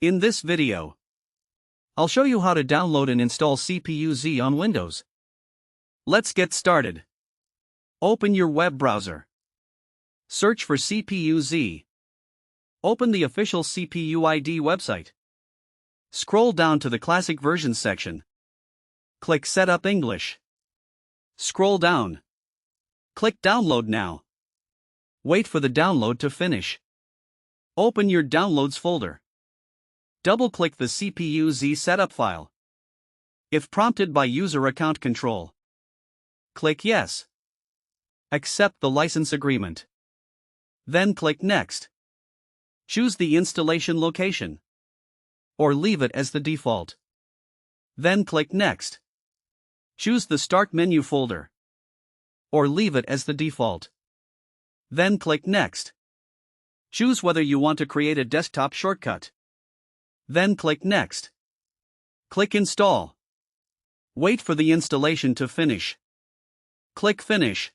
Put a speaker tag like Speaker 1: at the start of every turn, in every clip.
Speaker 1: In this video, I'll show you how to download and install CPU-Z on Windows. Let's get started. Open your web browser. Search for CPU-Z. Open the official CPU-ID website. Scroll down to the Classic Versions section. Click Setup English. Scroll down. Click Download Now. Wait for the download to finish. Open your Downloads folder. Double-click the CPU-Z setup file. If prompted by User Account Control, click Yes. Accept the license agreement. Then click Next. Choose the installation location, or leave it as the default. Then click Next. Choose the Start menu folder, or leave it as the default. Then click Next. Choose whether you want to create a desktop shortcut. Then click Next. Click Install. Wait for the installation to finish. Click Finish.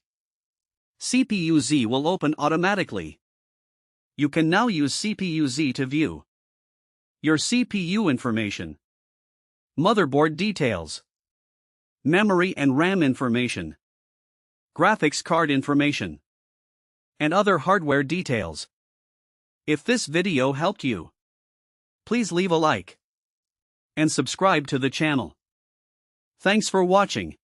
Speaker 1: CPU-Z will open automatically. You can now use CPU-Z to view your CPU information, motherboard details, memory and RAM information, graphics card information, and other hardware details. If this video helped you, please leave a like and subscribe to the channel. Thanks for watching.